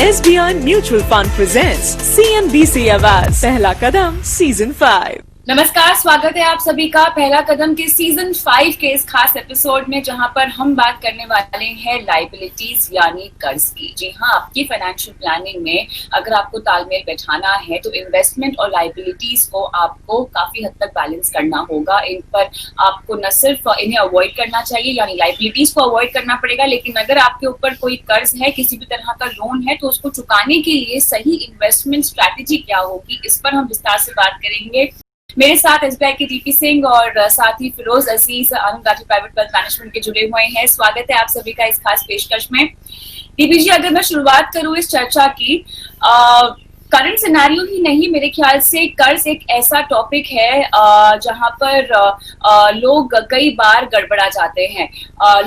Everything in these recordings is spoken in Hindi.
SBI Mutual Fund presents CNBC आवाज पहला कदम सीजन 5। नमस्कार, स्वागत है आप सभी का पहला कदम के सीजन 5 के इस खास एपिसोड में, जहां पर हम बात करने वाले हैं लायबिलिटीज यानी कर्ज की। जी हाँ, आपकी फाइनेंशियल प्लानिंग में अगर आपको तालमेल बैठाना है तो इन्वेस्टमेंट और लायबिलिटीज को आपको काफी हद तक बैलेंस करना होगा। इन पर आपको न सिर्फ इन्हें अवॉइड करना चाहिए यानी लायबिलिटीज को अवॉइड करना पड़ेगा, लेकिन अगर आपके ऊपर कोई कर्ज है, किसी भी तरह का लोन है, तो उसको चुकाने के लिए सही इन्वेस्टमेंट स्ट्रैटेजी क्या होगी, इस पर हम विस्तार से बात करेंगे। मेरे साथ एसबीआई के डीपी सिंह और साथ ही फिरोज अजीज आनंद गांधी प्राइवेट वेल्थ मैनेजमेंट के जुड़े हुए हैं। स्वागत है आप सभी का इस खास पेशकश में। डीपी जी, अगर मैं शुरुआत करूं इस चर्चा की, करंट सिनेरियो ही नहीं, मेरे ख्याल से कर्ज एक ऐसा टॉपिक है जहां पर लोग कई बार गड़बड़ा जाते हैं।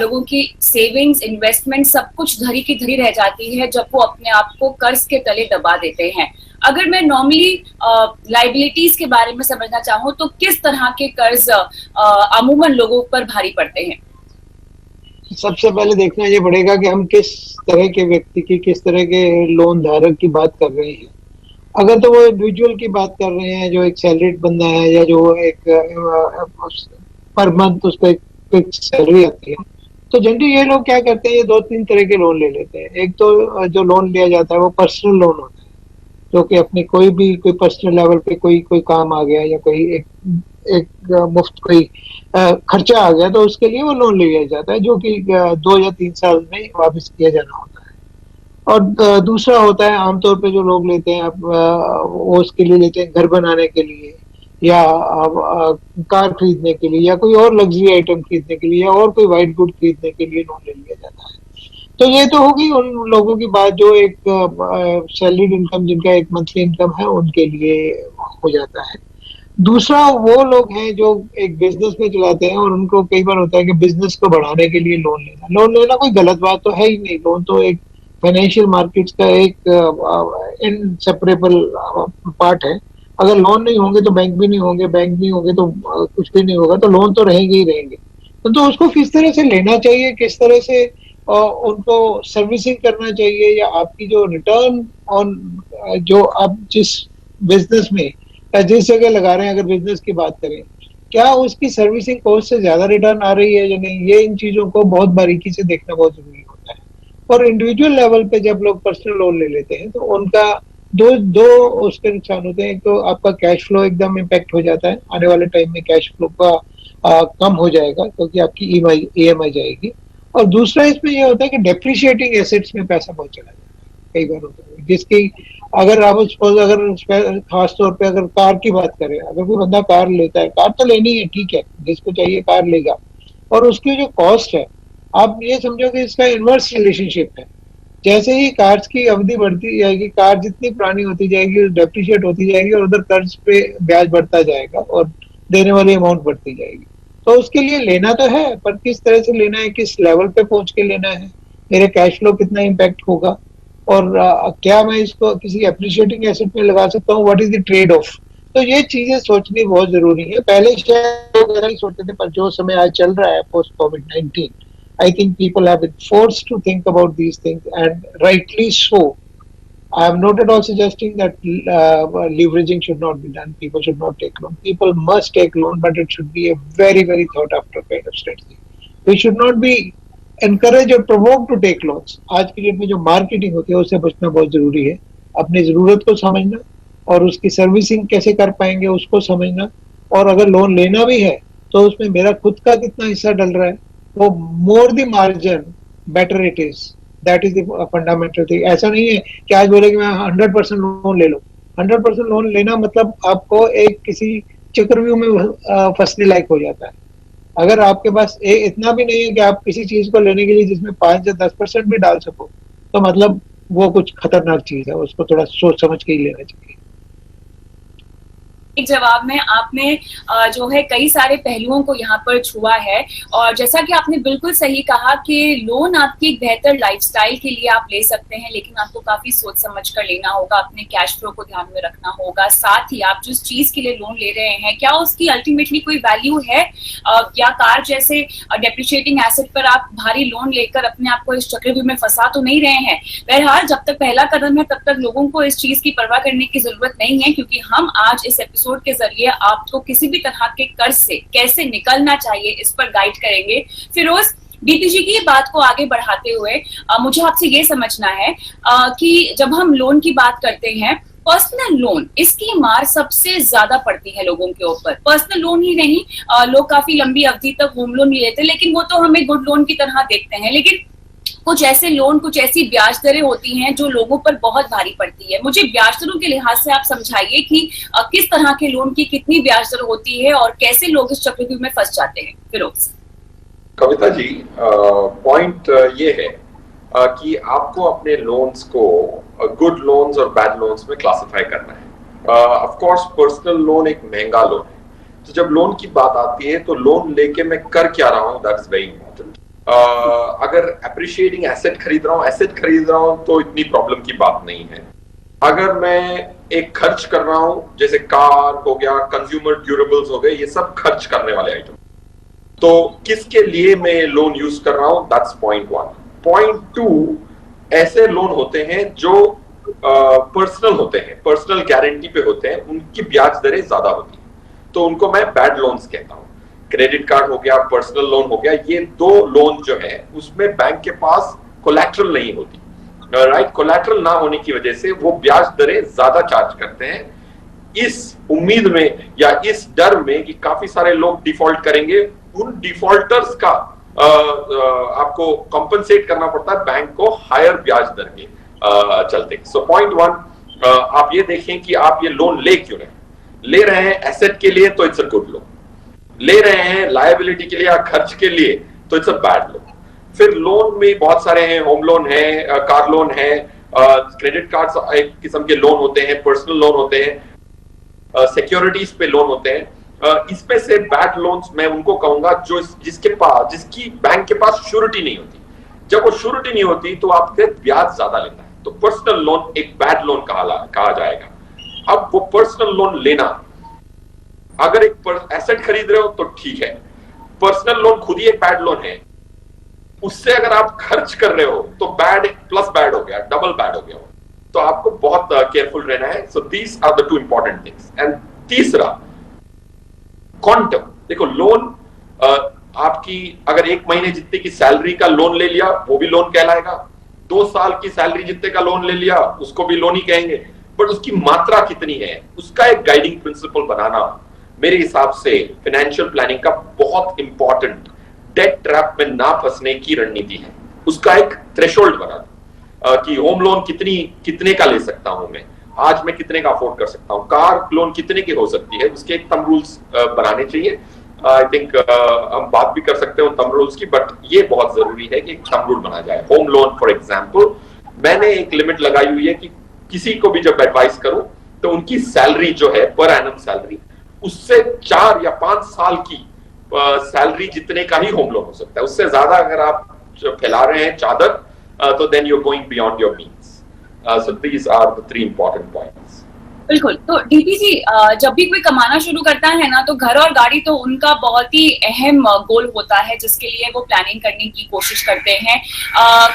लोगों की सेविंग्स, इन्वेस्टमेंट सब कुछ धरी की धरी रह जाती है जब वो अपने आप को कर्ज के तले दबा देते हैं। अगर मैं नॉर्मली लायबिलिटीज के बारे में समझना चाहूँ तो किस तरह के कर्ज अमूमन लोगों पर भारी पड़ते हैं? सबसे पहले देखना ये पड़ेगा कि हम किस तरह के व्यक्ति की, किस तरह के लोन धारक की बात कर रहे हैं। अगर तो वो इंडिविजुअल की बात कर रहे हैं, जो एक सैलरीड बंदा है या जो एक पर मंथ उसको एक फिक्स सैलरी आती है, तो जनरली ये लोग क्या करते हैं, ये दो तीन तरह के लोन ले लेते हैं। एक तो जो लोन लिया जाता है वो पर्सनल लोन होता है, जो कि अपनी कोई पर्सनल लेवल पे कोई काम आ गया या कोई एक मुफ्त कोई खर्चा आ गया, तो उसके लिए वो लोन लिया जाता है, जो कि 2 या 3 साल में वापस किया जाना होता है। और दूसरा होता है आमतौर पे जो लोग लेते हैं, वो उसके लिए लेते हैं घर बनाने के लिए या कार खरीदने के लिए या कोई और लग्जरी आइटम खरीदने के लिए या और कोई वाइट गुड खरीदने के लिए लोन ले लिया जाता है। तो ये तो होगी उन लोगों की बात जो एक सैलरीड इनकम, जिनका एक मंथली इनकम है, उनके लिए हो जाता है। दूसरा वो लोग हैं जो एक बिजनेस में चलाते हैं और उनको कई बार होता है कि बिजनेस को बढ़ाने के लिए लोन लेना कोई गलत बात तो है ही नहीं। लोन तो एक फाइनेंशियल मार्केट्स का एक इनसेपरेबल पार्ट है। अगर लोन नहीं होंगे तो बैंक भी नहीं होंगे, बैंक नहीं होंगे तो कुछ भी नहीं होगा, तो लोन तो रहेंगे ही रहेंगे। तो उसको किस तरह से लेना चाहिए, किस तरह से उनको सर्विसिंग करना चाहिए, या आपकी जो रिटर्न ऑन जो आप जिस बिजनेस में या जिस जगह लगा रहे हैं, अगर बिजनेस की बात करें, क्या उसकी सर्विसिंग कॉस्ट से ज्यादा रिटर्न आ रही है या नहीं, ये इन चीजों को बहुत बारीकी से देखना बहुत जरूरी होता है। और इंडिविजुअल लेवल पे जब लोग पर्सनल लोन ले लेते हैं तो उनका दो उसके नुकसान होते हैं। एक तो आपका कैश फ्लो एकदम इम्पैक्ट हो जाता है, आने वाले टाइम में कैश फ्लो का कम हो जाएगा क्योंकि आपकी ईएमआई जाएगी। और दूसरा इसमें यह होता है कि डेप्रिशिएटिंग एसेट्स में पैसा बहुत चला जाता है कई बार होता है, जिसकी अगर आप अगर खास तौर पे अगर कार की बात करें, अगर कोई बंदा कार लेता है, कार तो लेनी है, ठीक है, जिसको चाहिए कार लेगा, और उसकी जो कॉस्ट है, आप ये समझो कि इसका इनवर्स रिलेशनशिप है। जैसे ही कार्स की अवधि बढ़ती जाएगी, कार जितनी पुरानी होती जाएगी, डेप्रिशिएट होती जाएगी और उधर कर्ज पे ब्याज बढ़ता जाएगा और देने वाली अमाउंट बढ़ती जाएगी। तो उसके लिए लेना तो है, पर किस तरह से लेना है, किस लेवल पे पहुंच के लेना है, मेरे कैश फ्लो कितना इम्पैक्ट होगा, और क्या मैं इसको किसी एप्रिशिएटिंग एसेट में लगा सकता हूँ, what is the trade off. तो ये चीजें सोचनी बहुत जरूरी है। पहले शायद लोग ऐसा ही सोचते थे, पर जो समय आज चल रहा है post covid, I think people have been forced to think about these things, and rightly so. I am not at all suggesting that leveraging should not be done. People should not take loan. People must take loan, but it should be a very, very thought after kind of strategy. We should not be encouraged or provoked to take loans. आज की डेट में जो मार्केटिंग होती है उससे बचना बहुत जरूरी है। अपनी जरूरत को समझना और उसकी सर्विसिंग कैसे कर पाएंगे उसको समझना, और अगर लोन लेना भी है तो उसमें मेरा खुद का कितना हिस्सा डल रहा है, वो more the margin better it is. That is the fundamental thing. ऐसा नहीं है कि आज बोले कि मैं 100% लोन ले लो। 100% लोन लेना मतलब आपको एक किसी चक्रव्यूह में फंसने लायक हो जाता है। अगर आपके पास इतना भी नहीं है कि आप किसी चीज को लेने के लिए जिसमें 5 या 10% भी डाल सको, तो मतलब वो कुछ खतरनाक चीज है, उसको थोड़ा सोच समझ के ही लेना चाहिए। एक जवाब में आपने जो है कई सारे पहलुओं को यहाँ पर छुआ है। और जैसा कि आपने बिल्कुल सही कहा कि लोन आपकी एक बेहतर लाइफस्टाइल के लिए आप ले सकते हैं, लेकिन आपको काफी सोच समझ कर लेना होगा, अपने कैश फ्लो को ध्यान में रखना होगा। साथ ही आप जिस चीज के लिए लोन ले रहे हैं, क्या उसकी अल्टीमेटली कोई वैल्यू है, या कार जैसे डेप्रिशिएटिंग एसेट पर आप भारी लोन लेकर अपने आप को इस चक्रव्यूह में फंसा तो नहीं रहे हैं। बहरहाल जब तक पहला कदम है तब तक लोगों को इस चीज की परवाह करने की जरूरत नहीं है, क्योंकि हम आज इस एपिसोड के जरिए आपको किसी भी तरह के कर्ज से कैसे निकलना चाहिए इस पर गाइड करेंगे। फिरोज, डीपीजी की बात को आगे बढ़ाते हुए मुझे आपसे ये समझना है कि जब हम लोन की बात करते हैं, पर्सनल लोन, इसकी मार सबसे ज्यादा पड़ती है लोगों के ऊपर। पर्सनल लोन ही नहीं, लोग काफी लंबी अवधि तक होम लोन ले लेते हैं, लेकिन वो तो हमें गुड लोन की तरह देखते हैं। लेकिन कुछ ऐसे लोन, कुछ ऐसी ब्याज दरें होती हैं जो लोगों पर बहुत भारी पड़ती है। मुझे ब्याज दरों के लिहाज से आप समझाइए कि किस तरह के लोन की कितनी ब्याज दर होती है और कैसे लोग इस चक्रव्यूह में फंस जाते हैं। फिरोज। कविता जी, पॉइंट ये है कि आपको अपने लोन्स को गुड लोन्स और बैड लोन्स में क्लासिफाई करना है। ऑफ कोर्स पर्सनल लोन एक महंगा लोन है, तो जब लोन की बात आती है तो लोन लेके मैं कर क्या रहा हूँ, दैट्स वेरी इंपॉर्टेंट। अगर अप्रिशिएटिंग एसेट खरीद रहा हूँ तो इतनी प्रॉब्लम की बात नहीं है। अगर मैं एक खर्च कर रहा हूँ, जैसे कार हो गया, कंज्यूमर ड्यूरेबल्स हो गए, ये सब खर्च करने वाले आइटम, तो किसके लिए मैं लोन यूज कर रहा हूँ, that's point one. Point two, ऐसे लोन होते हैं जो पर्सनल होते हैं, पर्सनल गारंटी पे होते हैं, उनकी ब्याज दरें ज्यादा होती हैं, तो उनको मैं बैड लोन्स कहता हूँ। क्रेडिट कार्ड हो गया, पर्सनल लोन हो गया, ये दो लोन जो है उसमें बैंक के पास कोलैटरल नहीं होती, राइट। कोलैटरल ना होने की वजह से वो ब्याज दरें ज्यादा चार्ज करते हैं, इस उम्मीद में या इस डर में कि काफी सारे लोग डिफॉल्ट करेंगे। उन डिफॉल्टर्स का आपको कॉम्पनसेट करना पड़ता है बैंक को हायर ब्याज दर के चलते। सो पॉइंट वन, आप ये देखें कि आप ये लोन ले क्यों ले रहे हैं। एसेट के लिए तो इट्स अ गुड लोन, ले रहे हैं लायबिलिटी के लिए या खर्च के लिए तो इट्स अ बैड लोन। फिर लोन में बहुत सारे हैं, होम लोन है, कार लोन है, क्रेडिट कार्ड एक किस्म के लोन होते हैं, पर्सनल लोन होते हैं, सिक्योरिटीज पे लोन होते हैं। इसमें से बैड लोन्स मैं उनको कहूंगा जो जिसकी बैंक के पास श्योरिटी नहीं होती। जब वो श्योरिटी नहीं होती तो आपसे ब्याज ज्यादा लेता है, तो पर्सनल लोन एक बैड लोन कहा जाएगा। अब वो पर्सनल लोन लेना, अगर एक एसेट खरीद रहे हो तो ठीक है, पर्सनल लोन खुद ही एक बैड लोन है, उससे अगर आप खर्च कर रहे हो तो बैड प्लस बैड हो गया, डबल बैड हो गया, तो आपको बहुत केयरफुल रहना है। So these are the two important things. And तीसरा, क्वांटम। देखो, लोन आपकी अगर 1 महीने जितने की सैलरी का लोन ले लिया वो भी लोन कहलाएगा, 2 साल की सैलरी जितने का लोन ले लिया उसको भी लोन ही कहेंगे, बट उसकी मात्रा कितनी है उसका एक गाइडिंग प्रिंसिपल बनाना मेरे हिसाब से फाइनेंशियल प्लानिंग का बहुत इंपॉर्टेंट, डेट ट्रैप में ना फंसने की रणनीति है। उसका एक थ्रेशोल्ड बना दो कि होम लोन कितने का ले सकता हूं मैं, आज मैं कितने का अफोर्ड कर सकता हूं, कार लोन कितने की हो सकती है, उसके एक थंब रूल्स बनाने चाहिए। आई थिंक हम बात भी कर सकते हो थंब रूल्स की, बट ये बहुत जरूरी है कि एक थंब रूल बना जाए। होम लोन फॉर एग्जांपल, मैंने एक लिमिट लगाई हुई है कि किसी को भी जब एडवाइस करूं तो उनकी सैलरी जो है पर एनम सैलरी, उससे 4 या 5 साल की सैलरी जितने का ही होम लोन हो सकता है। उससे ज्यादा अगर आप फैला रहे हैं चादर तो then you are going beyond your means. So these are the 3 important points. बिल्कुल। तो डीपी जी, जब भी कोई कमाना शुरू करता है ना, तो घर और गाड़ी तो उनका बहुत ही अहम गोल होता है जिसके लिए वो प्लानिंग करने की कोशिश करते हैं।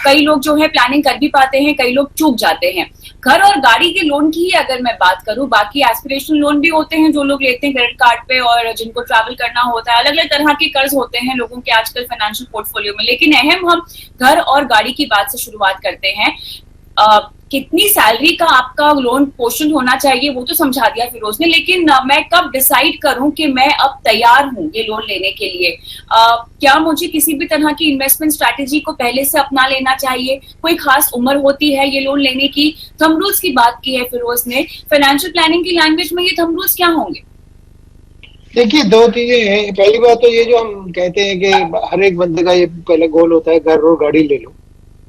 कई लोग जो है प्लानिंग कर भी पाते हैं, कई लोग चूक जाते हैं। घर और गाड़ी के लोन की ही अगर मैं बात करूं, बाकी एस्पिरेशनल लोन भी होते हैं जो लोग लेते हैं क्रेडिट कार्ड पे, और जिनको ट्रैवल करना होता है, अलग अलग तरह के कर्ज होते हैं लोगों के आजकल फाइनेंशियल पोर्टफोलियो में। लेकिन अहम हम घर और गाड़ी की बात से शुरुआत करते हैं। कितनी सैलरी का आपका लोन पोर्शन होना चाहिए वो तो समझा दिया फिरोज ने, लेकिन मैं कब डिसाइड करूं कि मैं अब तैयार हूं ये लोन लेने के लिए? क्या मुझे किसी भी तरह की इन्वेस्टमेंट स्ट्रैटेजी को पहले से अपना लेना चाहिए? कोई खास उम्र होती है ये लोन लेने की? थंब रूल्स की बात की है फिरोज ने, फाइनेंशियल प्लानिंग की लैंग्वेज में ये थंब रूल्स क्या होंगे? देखिए, 2 चीजें हैं। पहली बात तो ये जो हम कहते हैं कि हर एक बंदे का ये पहले गोल होता है घर और गाड़ी ले लो,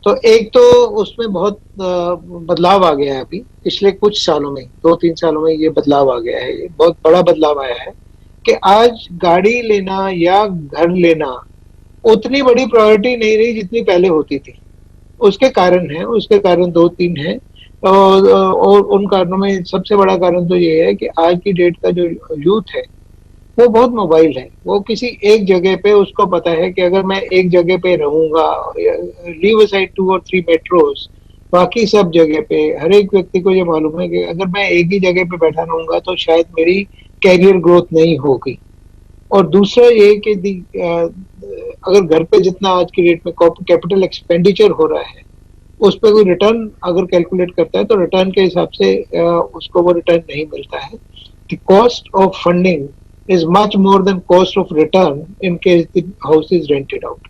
तो एक तो उसमें बहुत बदलाव आ गया है अभी पिछले कुछ सालों में, 2-3 सालों में ये बदलाव आ गया है, ये बहुत बड़ा बदलाव आया है कि आज गाड़ी लेना या घर लेना उतनी बड़ी प्रायोरिटी नहीं रही जितनी पहले होती थी। उसके कारण है, उसके कारण 2-3 हैं। और उन कारणों में सबसे बड़ा कारण तो ये है कि आज की डेट का जो यूथ है वो बहुत मोबाइल है। वो किसी एक जगह पे उसको पता है कि अगर मैं एक जगह पे रहूंगा, लीव असाइड 2 और 3 मेट्रोज, बाकी सब जगह पे हर एक व्यक्ति को ये मालूम है कि अगर मैं एक ही जगह पे बैठा रहूंगा तो शायद मेरी कैरियर ग्रोथ नहीं होगी। और दूसरा ये कि अगर घर पे जितना आज की डेट में कैपिटल एक्सपेंडिचर हो रहा है उस पर कोई रिटर्न अगर कैलकुलेट करता है तो रिटर्न के हिसाब से उसको वो रिटर्न नहीं मिलता है। The cost of funding is much more than cost of return in case the house is rented out.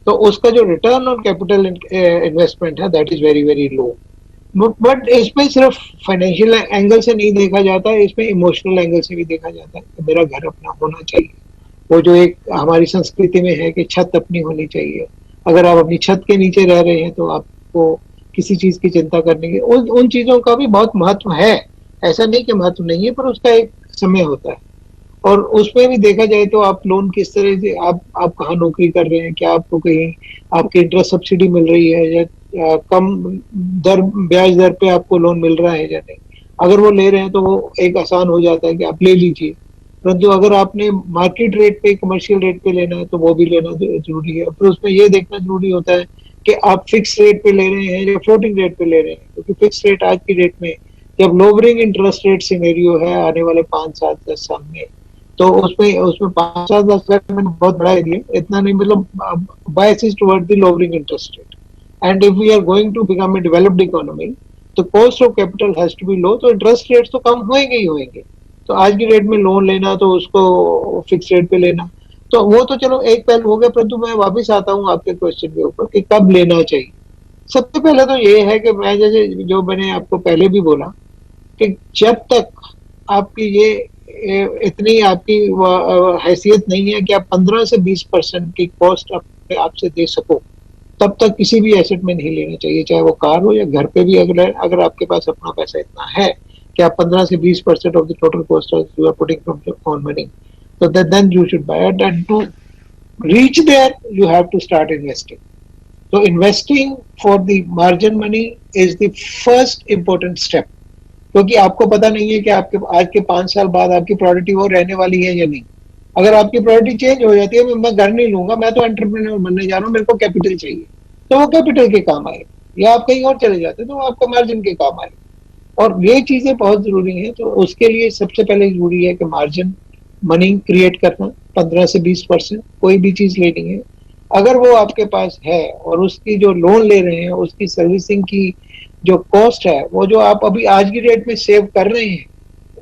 तो उसका जो रिटर्न ऑन कैपिटल इन्वेस्टमेंट है that is very very low. But इसमें सिर्फ फाइनेंशियल एंगल से नहीं देखा जाता है, इसमें इमोशनल एंगल से भी देखा जाता है कि मेरा घर अपना होना चाहिए। वो जो एक हमारी संस्कृति में है कि छत अपनी होनी चाहिए, अगर आप अपनी छत के नीचे रह रहे हैं तो आपको किसी चीज की चिंता करने की, उन चीजों का भी बहुत महत्व है। ऐसा नहीं कि महत्व नहीं है, पर उसका एक समय होता है। और उसमें भी देखा जाए तो आप लोन किस तरह से, आप कहाँ नौकरी कर रहे हैं, क्या आपको कहीं आपकी इंटरेस्ट सब्सिडी मिल रही है या कम ब्याज दर पे आपको लोन मिल रहा है या नहीं। अगर वो ले रहे हैं तो वो एक आसान हो जाता है कि आप ले लीजिए, परंतु अगर आपने मार्केट रेट पे कमर्शियल रेट पे लेना है तो वो भी लेना जरूरी है। फिर उसमें ये देखना जरूरी होता है कि आप फिक्स रेट पे ले रहे हैं या फ्लोटिंग रेट पे ले रहे हैं, क्योंकि फिक्स रेट आज की डेट में जब लोअरिंग इंटरेस्ट रेट सिनेरियो है आने वाले 5-7-10 साल में, तो उसमें उसमें 5-7 लाख मैंने बहुत बढ़ा दिया, इतना नहीं, मतलब bias is toward the lowering interest rate. And if we are going to become a developed economy तो cost of capital has to be low, तो इंटरेस्ट रेट्स तो कम होंगे ही होंगे। तो आज की डेट में लोन लेना तो उसको फिक्स रेट पे लेना, तो वो तो चलो एक पहलू हो गया। परंतु मैं वापस आता हूँ आपके क्वेश्चन के ऊपर कि कब लेना चाहिए। सबसे पहले तो ये है कि मैं जैसे जो मैंने आपको पहले भी बोला कि जब तक आपकी ये इतनी आपकी हैसियत नहीं है कि आप 15 से 20% की कॉस्ट अपने आप से दे सको, तब तक किसी भी एसेट में नहीं लेना चाहिए, चाहे वो कार हो या घर पे भी। अगर आपके पास अपना पैसा इतना है कि आप 15 से 20% off the total cost you are putting from your own money, तो then you should buy it. And to reach there you have to start investing. तो investing for the margin money is the first important step, क्योंकि आपको पता नहीं है कि आपके आज के 5 साल बाद आपकी प्रायोरिटी वो रहने वाली है या नहीं। अगर आपकी प्रायोरिटी चेंज हो जाती है, मैं घर नहीं लूंगा, मैं तो एंटरप्रेन्योर बनने जा रहा हूँ, मेरे को कैपिटल चाहिए, तो वो कैपिटल के काम आए, या आप कहीं और चले जाते तो वो आपको मार्जिन के काम आए। और ये चीजें बहुत जरूरी हैं। तो उसके लिए सबसे पहले जरूरी है कि मार्जिन मनी क्रिएट करना। 15 से 20% कोई भी चीज लेनी है, अगर वो आपके पास है और उसकी जो लोन ले रहे हैं उसकी सर्विसिंग की जो कॉस्ट है, वो जो आप अभी आज की डेट में सेव कर रहे हैं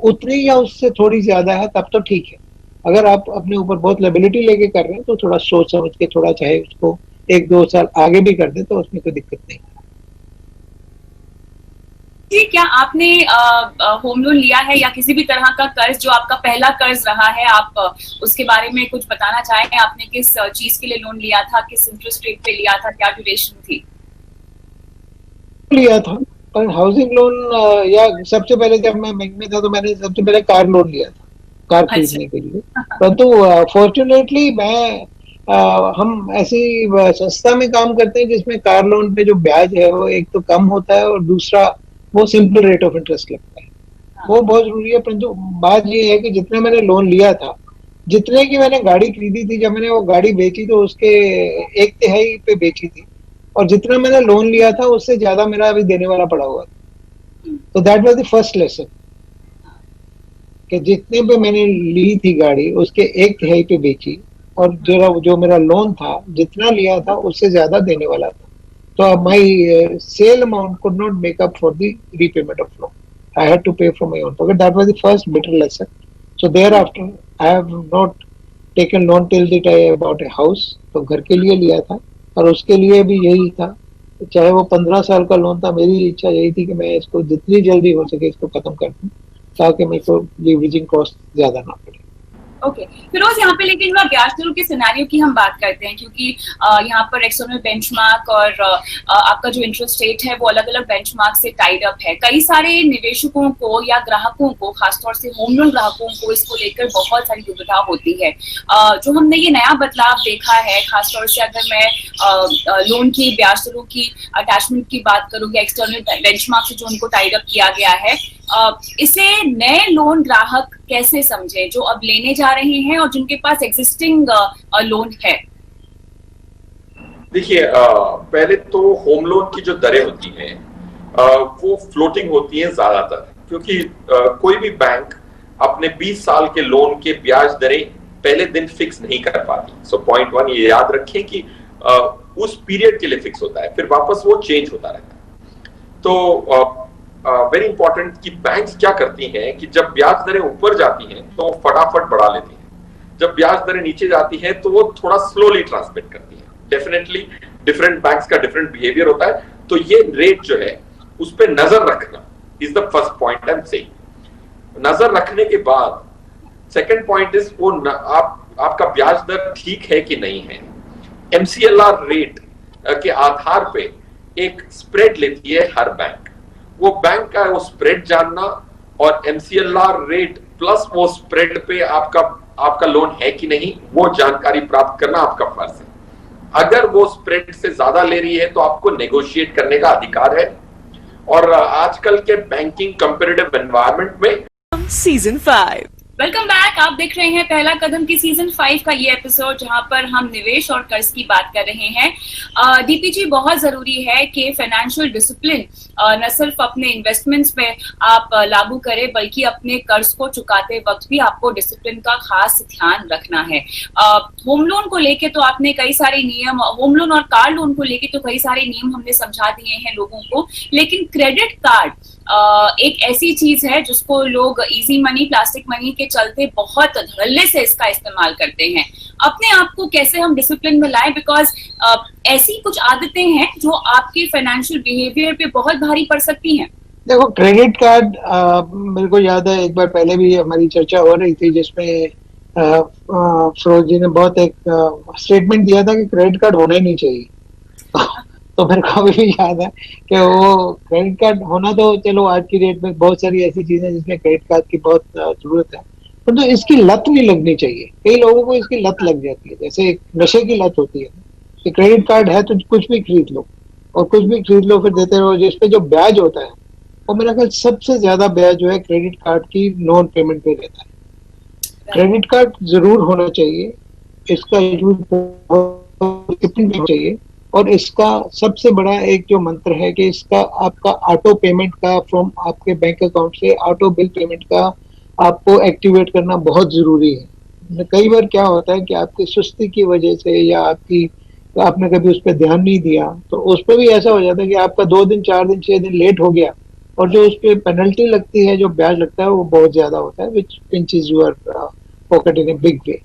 उतनी या उससे थोड़ी ज्यादा है, तब तो ठीक है। अगर आप अपने ऊपर बहुत लायबिलिटी लेके कर रहे हैं तो थोड़ा सोच समझ के, थोड़ा चाहे उसको 1-2 साल आगे भी कर दे तो उसमें कोई दिक्कत नहीं। जी, क्या आपने होम लोन लिया है या किसी भी तरह का कर्ज जो आपका पहला कर्ज रहा है, आप उसके बारे में कुछ बताना चाहेंगे? आपने किस चीज के लिए लोन लिया था, किस इंटरेस्ट रेट पे लिया था, क्या ड्यूरेशन थी? लिया था पर हाउसिंग लोन, या सबसे पहले जब मैं बैंक में था तो मैंने सबसे पहले कार लोन लिया था, कार खरीदने के लिए। परंतु फॉर्चुनेटली हम ऐसी संस्था में काम करते हैं जिसमें कार लोन पे जो ब्याज है वो एक तो कम होता है और दूसरा वो सिंपल रेट ऑफ इंटरेस्ट लगता है, वो बहुत जरूरी है। परंतु बात ये है कि जितना मैंने लोन लिया था, जितने की मैंने गाड़ी खरीदी थी, जब मैंने वो गाड़ी बेची तो उसके 1/3 पे बेची थी, और जितना मैंने लोन लिया था उससे ज्यादा मेरा अभी देने वाला पड़ा हुआ था। तो that was the first lesson कि जितने पे मैंने ली थी गाड़ी उसके 1/3 पे बेची, और जो मेरा लोन था जितना लिया था उससे ज्यादा देने वाला था। तो my sale amount could not make up for the repayment of loan, I had to pay from my own pocket. That was the first bitter lesson. So thereafter I have not taken loan till that I about a house. तो घर के लिए लिया था और उसके लिए भी यही था, चाहे वो 15 साल का लोन था, मेरी इच्छा यही थी कि मैं इसको जितनी जल्दी हो सके इसको खत्म कर दूं ताकि मेरे को लीवरेजिंग कॉस्ट ज्यादा ना पड़े। ओके फिरोज, यहाँ पे लेकिन ब्याज दरों के सिनेरियो की हम बात करते हैं, क्योंकि यहाँ पर एक्सटर्नल बेंचमार्क और आपका जो इंटरेस्ट रेट है वो अलग अलग बेंचमार्क से टाइड अप है। कई सारे निवेशकों को या ग्राहकों को, खासतौर से होम लोन ग्राहकों को, इसको लेकर बहुत सारी दुविधा होती है। जो हमने ये नया बदलाव देखा है, खासतौर से अगर मैं लोन की ब्याज दरों की अटैचमेंट की बात करूँ या एक्सटर्नल बेंचमार्क से जो उनको टाइड अप किया गया है, इसे नए लोन ग्राहक कैसे समझे जो अब लेने जा रहे हैं और जिनके पास एग्जिस्टिंग लोन है? देखिए, पहले तो होम लोन की जो दरें होती हैं वो फ्लोटिंग होती हैं ज्यादातर, क्योंकि कोई भी बैंक अपने 20 साल के लोन के ब्याज दरें पहले दिन फिक्स नहीं कर पाती। सो पॉइंट वन ये याद रखें कि उस पीरियड के लिए फिक्स होता है, फिर वापस वो चेंज होता रहता है। तो वेरी इंपॉर्टेंट कि बैंक्स क्या करती हैं कि जब ब्याज दरें ऊपर जाती हैं तो फटाफट बढ़ा लेती हैं, जब ब्याज दरें नीचे जाती हैं तो वो थोड़ा स्लोली ट्रांसमिट करती हैं। डेफिनेटली डिफरेंट बैंक्स का डिफरेंट बिहेवियर होता है, तो ये रेट जो है उस पर नजर रखना is the first point I am saying. नजर रखने के बाद सेकंड पॉइंट इज वो आपका ब्याज दर ठीक है कि नहीं है। एमसीएलआर रेट के आधार पे एक स्प्रेड लेती है हर बैंक। वो बैंक का वो स्प्रेड जानना और एमसीएलआर रेट प्लस वो स्प्रेड पे आपका लोन है कि नहीं, वो जानकारी प्राप्त करना आपका फर्ज है। अगर वो स्प्रेड से ज्यादा ले रही है तो आपको नेगोशिएट करने का अधिकार है। और आजकल के बैंकिंग कंपैरेटिव एनवायरनमेंट में सीजन 5। Welcome back. आप देख रहे हैं पहला कदम की सीजन 5 का ये एपिसोड, जहां पर हम निवेश और कर्ज की बात कर रहे हैं। डीपीजी, बहुत जरूरी है कि फाइनेंशियल डिसिप्लिन न सिर्फ अपने इन्वेस्टमेंट्स में आप लागू करें, बल्कि अपने कर्ज को चुकाते वक्त भी आपको डिसिप्लिन का खास ध्यान रखना है। होम लोन को लेके तो आपने कई सारे नियम, होम लोन और कार लोन को लेके तो कई सारे नियम हमने समझा दिए हैं लोगों को, लेकिन क्रेडिट कार्ड एक ऐसी चीज है जिसको लोग इजी मनी, प्लास्टिक मनी के चलते बहुत धड़ल्ले से इसका इस्तेमाल करते हैं। अपने आप को कैसे हम डिसिप्लिन में लाएं, बिकॉज ऐसी कुछ आदतें हैं जो आपके फाइनेंशियल बिहेवियर पे बहुत भारी पड़ सकती हैं। देखो, क्रेडिट कार्ड मेरे को याद है एक बार पहले भी हमारी चर्चा हो रही थी जिसमें फिरोज जी ने बहुत एक स्टेटमेंट दिया था कि क्रेडिट कार्ड होना ही नहीं चाहिए। तो मेरे को भी याद है कि वो क्रेडिट कार्ड होना, तो चलो आज की डेट में बहुत सारी ऐसी चीजें जिसमें क्रेडिट कार्ड की बहुत जरूरत है, तो इसकी लत नहीं लगनी चाहिए। कई लोगों को इसकी लत लग जाती है, जैसे एक नशे की लत होती है कि क्रेडिट कार्ड है तो कुछ भी खरीद लो और कुछ भी खरीद लो, फिर देते रहो, जिसपे जो ब्याज होता है वो मेरा ख्याल सबसे ज्यादा ब्याज जो है क्रेडिट कार्ड की नॉन पेमेंट पे रहता है। क्रेडिट कार्ड जरूर होना चाहिए, इसका यूज चाहिए, और इसका सबसे बड़ा एक जो मंत्र है कि इसका आपका ऑटो पेमेंट का फ्रॉम आपके बैंक अकाउंट से ऑटो बिल पेमेंट का आपको एक्टिवेट करना बहुत जरूरी है। कई बार क्या होता है कि आपकी सुस्ती की वजह से या आपने कभी उस पर ध्यान नहीं दिया, तो उस पर भी ऐसा हो जाता है कि आपका 2 दिन 4 दिन 6 दिन लेट हो गया और जो उस पर पेनल्टी लगती है, जो ब्याज लगता है, वो बहुत ज्यादा होता है, which pinches your pocket in a big way.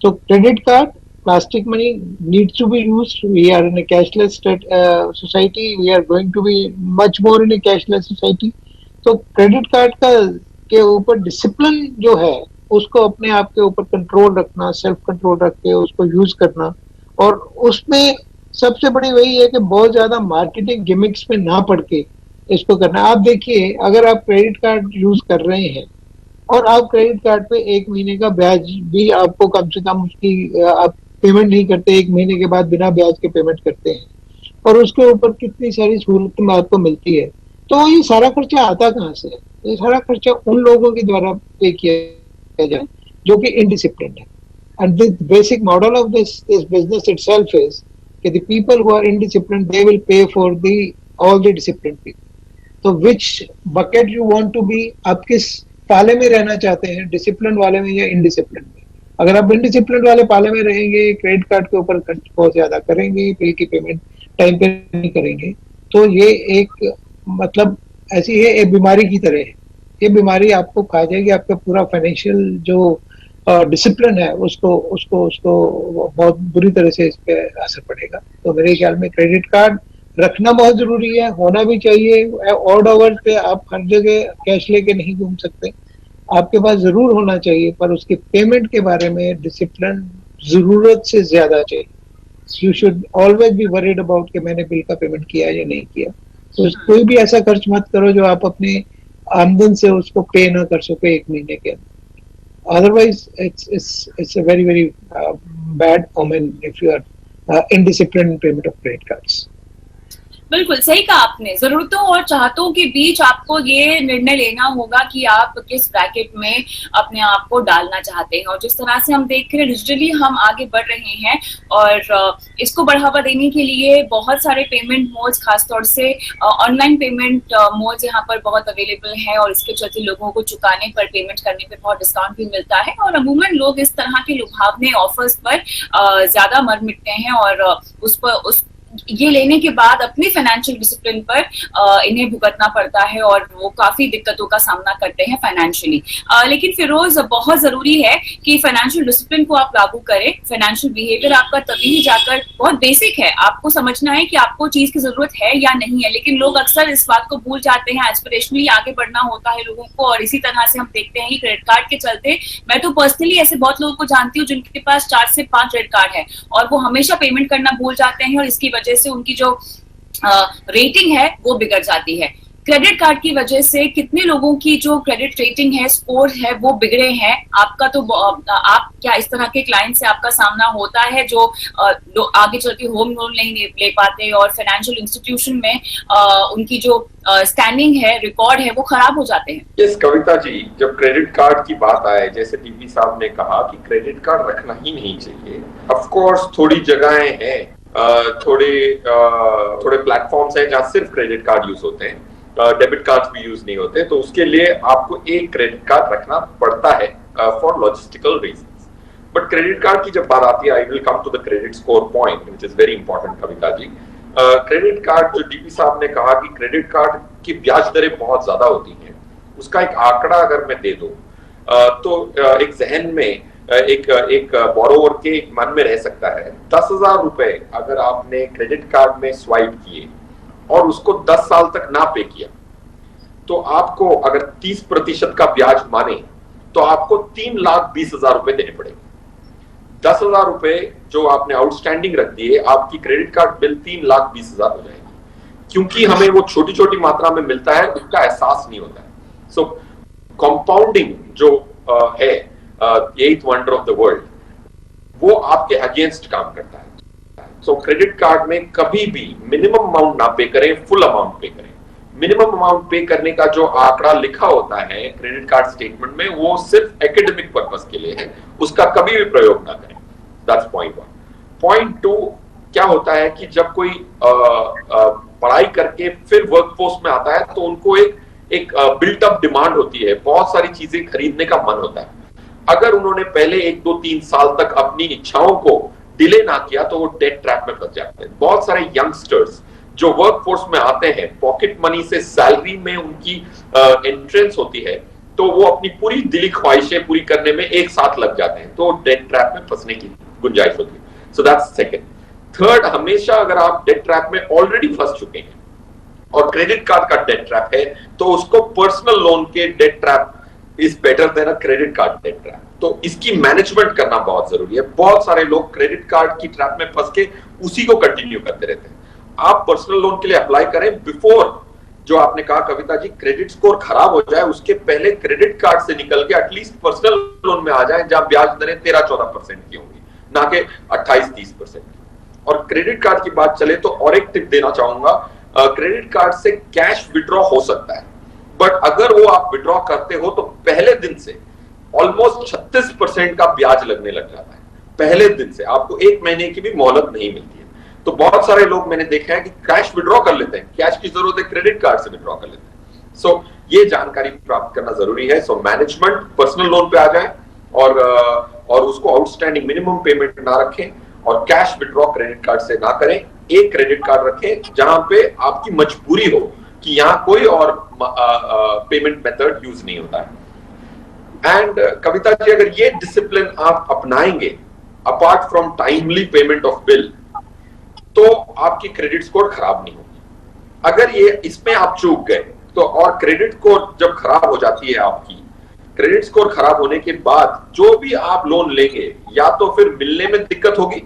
तो credit card, plastic money needs to be used. We are in a cashless society. We are going to be much more in a cashless society. तो क्रेडिट कार्ड का के ऊपर डिसिप्लिन जो है उसको अपने आप के ऊपर कंट्रोल रखना, सेल्फ कंट्रोल रख के उसको यूज करना, और उसमें सबसे बड़ी वही है कि बहुत ज्यादा मार्केटिंग गिमिक्स में ना पड़ के इसको करना। आप देखिए, अगर आप क्रेडिट कार्ड यूज कर रहे हैं और आप क्रेडिट कार्ड पे 1 महीने का ब्याज भी आपको कम से कम उसकी आप पेमेंट नहीं करते, 1 महीने के बाद बिना ब्याज के पेमेंट करते हैं, और उसके ऊपर कितनी सारी सहूलतें आपको मिलती है, तो ये सारा खर्चा आता कहाँ से है? ये सारा खर्चा उन लोगों के द्वारा पे किया जाए जो कि इनडिसिप्लिन्ड है। And the basic model of this business itself is कि the people who are indisciplined they will pay for the all the disciplined people. तो which bucket you want to be, आप किस पाले में रहना चाहते हैं, डिसिप्लिन वाले में या इनडिसिप्लिन में? अगर आप इनडिसिप्लिन वाले पाले में रहेंगे, क्रेडिट कार्ड के ऊपर खर्च बहुत ज्यादा करेंगे, बिल की पेमेंट टाइम पे नहीं करेंगे, तो ये एक मतलब ऐसी है, एक बीमारी की तरह है। ये बीमारी आपको खा जाएगी, आपका पूरा फाइनेंशियल जो डिसिप्लिन है उसको बहुत बुरी तरह से इस पे असर पड़ेगा। तो मेरे ख्याल में क्रेडिट कार्ड रखना बहुत जरूरी है, होना भी चाहिए। ऑड आवर्स पे आप हर जगह कैश लेके नहीं घूम सकते, आपके पास जरूर होना चाहिए, पर उसके पेमेंट के बारे में डिसिप्लिन जरूरत से ज्यादा चाहिए. You should always be worried about कि मैंने बिल का पेमेंट किया या नहीं किया. तो कोई भी ऐसा खर्च मत करो जो आप अपनी आमदन से उसको पे ना कर सको एक महीने के अंदर. Otherwise, it's a very bad omen if you are indisciplined in payment of credit cards. बिल्कुल सही कहा आपने. जरूरतों और चाहतों के बीच आपको ये निर्णय लेना होगा कि आप किस ब्रैकेट में अपने आप को डालना चाहते हैं. और जिस तरह से हम देख रहे हैं डिजिटली हम आगे बढ़ रहे हैं और इसको बढ़ावा देने के लिए बहुत सारे पेमेंट मोड्स, खासतौर से ऑनलाइन पेमेंट मोड्स यहाँ पर बहुत अवेलेबल हैं और इसके चलते लोगों को चुकाने पर, पेमेंट करने पर बहुत डिस्काउंट भी मिलता है. और अमूमन लोग इस तरह के लुभावने ऑफर्स पर ज्यादा मर मिटते हैं और उस ये लेने के बाद अपनी फाइनेंशियल डिसिप्लिन पर इन्हें भुगतना पड़ता है और वो काफी दिक्कतों का सामना करते हैं फाइनेंशियली. लेकिन फिरोज, बहुत जरूरी है कि फाइनेंशियल डिसिप्लिन को आप लागू करें. फाइनेंशियल बिहेवियर आपका तभी ही जाकर, बहुत बेसिक है, आपको समझना है कि आपको चीज की जरूरत है या नहीं है. लेकिन लोग अक्सर इस बात को भूल जाते हैं. एस्पिरेशनली आगे बढ़ना होता है लोगों को और इसी तरह से हम देखते हैं कि क्रेडिट कार्ड के चलते, मैं तो पर्सनली ऐसे बहुत लोगों को जानती हूँ जिनके पास 4 से 5 क्रेडिट कार्ड है और वो हमेशा पेमेंट करना भूल जाते हैं और इसकी वजह से उनकी जो रेटिंग है वो बिगड़ जाती है. क्रेडिट कार्ड की वजह से कितने लोगों की जो क्रेडिट रेटिंग है, स्कोर है, वो बिगड़े हैं. आपका तो आप क्या इस तरह के क्लाइंट से आपका सामना होता है जो आगे चल के होम लोन नहीं ले पाते और फाइनेंशियल इंस्टीट्यूशन में उनकी जो स्टैंडिंग है, रिकॉर्ड है, वो खराब हो जाते हैं? यस कविता जी, जब क्रेडिट कार्ड की बात आए, जैसे टीपी साहब ने कहा कि क्रेडिट कार्ड रखना ही नहीं चाहिए. ऑफ कोर्स थोड़ी जगहें हैं, थोड़े प्लेटफॉर्म्स हैं जहां सिर्फ क्रेडिट कार्ड यूज होते हैं, डेबिट कार्ड्स भी यूज नहीं होते, तो उसके लिए आपको एक क्रेडिट कार्ड रखना पड़ता है for logistical reasons. But credit card की जब बात आती है, I will come to the credit score point which is very important Kavita ji. Credit card, जो डीपी साहब ने कहा कि क्रेडिट कार्ड की ब्याज दरें बहुत ज्यादा होती हैं, उसका एक आंकड़ा अगर मैं दे दूं तो एक जहन में एक बोरोवर के मन में रह सकता है. 10,000 रुपए अगर आपने क्रेडिट कार्ड में स्वाइप किए और उसको 10 साल तक ना पे किया, तो आपको अगर 30% का ब्याज माने तो आपको 3,20,000 रुपए देने पड़ेंगे. 10,000 रुपए जो आपने आउटस्टैंडिंग रख दिए, आपकी क्रेडिट कार्ड बिल 3,20,000 हो जाएगी. क्योंकि हमें वो छोटी छोटी मात्रा में मिलता है, उसका एहसास नहीं होता है. सो कंपाउंडिंग जो है एथ वंडर ऑफ द वर्ल्ड, वो आपके अगेंस्ट काम करता है. सो क्रेडिट कार्ड में कभी भी मिनिमम अमाउंट ना पे करें, फुल अमाउंट पे करें. मिनिमम अमाउंट पे करने का जो आंकड़ा लिखा होता है क्रेडिट कार्ड स्टेटमेंट में, वो सिर्फ एकेडमिक पर्पस के लिए है, उसका कभी भी प्रयोग ना करें. That's point 1. पॉइंट 2, क्या होता है कि जब कोई पढ़ाई करके फिर वर्कफोर्स में आता है तो उनको एक बिल्ट अप डिमांड होती है, बहुत सारी चीजें खरीदने का मन होता है. अगर उन्होंने पहले 1, 2, 3 साल तक अपनी इच्छाओं को डिले ना किया तो वो डेट ट्रैप में फंस जाते हैं. बहुत सारे यंगस्टर्स जो वर्कफोर्स में आते हैं, पॉकेट मनी से सैलरी में उनकी एंट्रेंस होती है, तो वो अपनी पूरी दिली ख्वाहिशें पूरी करने में एक साथ लग जाते हैं, तो डेट ट्रैप में फंसने की गुंजाइश होती है. So that's second. थर्ड, हमेशा अगर आप डेट ट्रैप में ऑलरेडी फंस चुके हैं और क्रेडिट कार्ड का डेट ट्रैप है, तो उसको पर्सनल लोन के debt trap is better than a credit card debt trap. तो इसकी मैनेजमेंट करना बहुत जरूरी है. बहुत सारे लोग क्रेडिट कार्ड की ट्रैप में फंस के उसी को कंटिन्यू करते रहते हैं. आप पर्सनल लोन के लिए अप्लाई करें बिफोर, जो आपने कहा कविता जी, क्रेडिट स्कोर खराब हो जाए, उसके पहले क्रेडिट कार्ड से निकल के एटलीस्ट पर्सनल लोन में आ जाए, जहां ब्याज दरें 13-14% की होंगी, ना कि 28-30% की. और क्रेडिट कार्ड की बात चले तो और एक टिप देना चाहूंगा. क्रेडिट कार्ड से कैश विड्रॉ हो सकता है, बट अगर वो आप विड्रॉ करते हो तो पहले दिन से ऑलमोस्ट 36% का ब्याज लगने लग जाता है. पहले दिन से आपको 1 महीने की भी मोहलत नहीं मिलती है. तो बहुत सारे लोग मैंने देखा है कि कैश विड्रॉ कर लेते हैं, कैश की जरूरत है, क्रेडिट कार्ड से विड्रॉ कर लेते हैं. सो ये जानकारी प्राप्त करना जरूरी है. सो मैनेजमेंट पर्सनल लोन पे आ जाए और उसको आउटस्टैंडिंग मिनिमम पेमेंट ना रखें और कैश विड्रॉ क्रेडिट कार्ड से ना करें. एक क्रेडिट कार्ड रखें जहां पे आपकी मजबूरी हो कि यहां कोई और पेमेंट मेथड यूज नहीं होता है. एंड कविता जी, अगर ये डिसिप्लिन आप अपनाएंगे apart from timely payment of bill, तो आपकी क्रेडिट स्कोर खराब नहीं होगी. अगर ये इसमें आप चूक गए तो, और क्रेडिट स्कोर जब खराब हो जाती है आपकी, क्रेडिट स्कोर खराब होने के बाद जो भी आप लोन लेंगे या तो फिर मिलने में दिक्कत होगी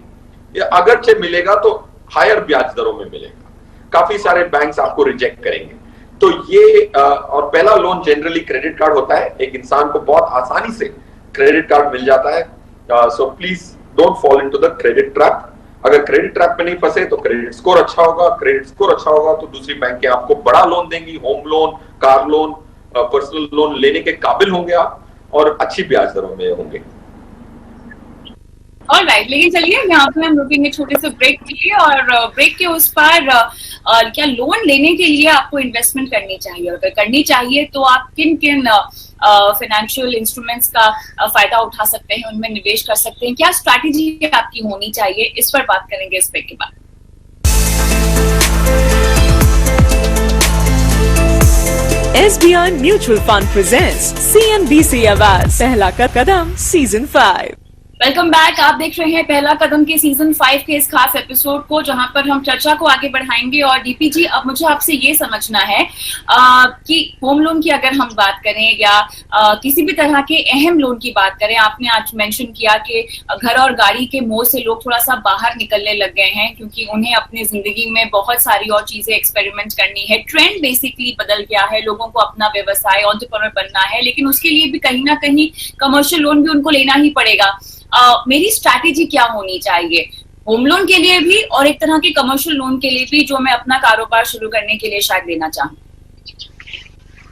या अगरचे मिलेगा तो हायर ब्याज दरों में मिलेगा। काफी सारे बैंक्स आपको रिजेक्ट करेंगे। तो ये और पहला लोन जनरली क्रेडिट कार्ड होता है। एक इंसान को बहुत आसानी से क्रेडिट कार्ड मिल जाता है। So please don't fall into the credit trap. अगर क्रेडिट ट्रैप में नहीं फंसे तो क्रेडिट स्कोर अच्छा होगा। क्रेडिट स्कोर अच्छा होगा तो दूसरी बैंकें आपको बड़ा लोन देंगी, home loan, car loan, personal loan लेने के काबिल होंगे आप और अच्छी ब्याज दरों में होंगे। ऑलराइट, लेकिन चलिए यहाँ पे हम रुकेंगे छोटे से ब्रेक के लिए, और ब्रेक के उस पार क्या लोन लेने के लिए आपको इन्वेस्टमेंट करनी चाहिए? अगर करनी चाहिए तो आप किन किन फाइनेंशियल इंस्ट्रूमेंट्स का फायदा उठा सकते हैं, उनमें निवेश कर सकते हैं, क्या स्ट्रैटेजी आपकी होनी चाहिए, इस पर बात करेंगे इस ब्रेक के बाद। SBI Mutual Fund presents CNBC Awards पहला कदम सीजन 5। Welcome back. आप देख रहे हैं पहला कदम के सीजन 5 के इस खास एपिसोड को, जहां पर हम चर्चा को आगे बढ़ाएंगे। और डीपी जी, अब मुझे आपसे ये समझना है कि होम लोन की अगर हम बात करें या किसी भी तरह के अहम लोन की बात करें, आपने आज मेंशन किया कि घर और गाड़ी के मोह से लोग थोड़ा सा बाहर निकलने लग गए हैं, क्योंकि उन्हें अपनी जिंदगी में बहुत सारी और चीजें एक्सपेरिमेंट करनी है। ट्रेंड बेसिकली बदल गया है, लोगों को अपना व्यवसाय, एंटरप्रेन्योर बनना है, लेकिन उसके लिए भी कहीं ना कहीं कमर्शियल लोन भी उनको लेना ही पड़ेगा। मेरी स्ट्रैटेजी क्या होनी चाहिए होम लोन के लिए भी और एक तरह के कमर्शियल लोन के लिए भी, जो मैं अपना कारोबार शुरू करने के लिए शायद लेना चाहूँ?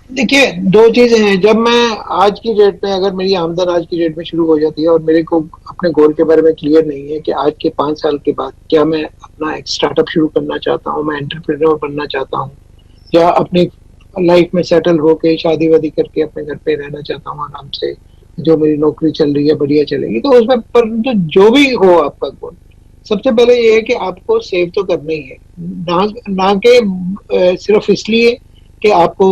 देखिए, दो चीजें हैं। जब मैं आज की डेट में, अगर मेरी आमदन आज की डेट में शुरू हो जाती है और मेरे को अपने गोल के बारे में क्लियर नहीं है कि आज के 5 साल के बाद क्या मैं अपना एक स्टार्टअप शुरू करना चाहता हूँ, मैं एंटरप्रेन्योर बनना चाहता हूँ, या अपनी लाइफ में सेटल होके शादी वादी करके अपने घर पे रहना चाहता हूँ आराम से, जो मेरी नौकरी चल रही है बढ़िया चलेगी, तो उसमें परंतु जो भी हो आपका गोल, सबसे पहले ये है कि आपको सेव तो करना ही है। ना के सिर्फ इसलिए कि आपको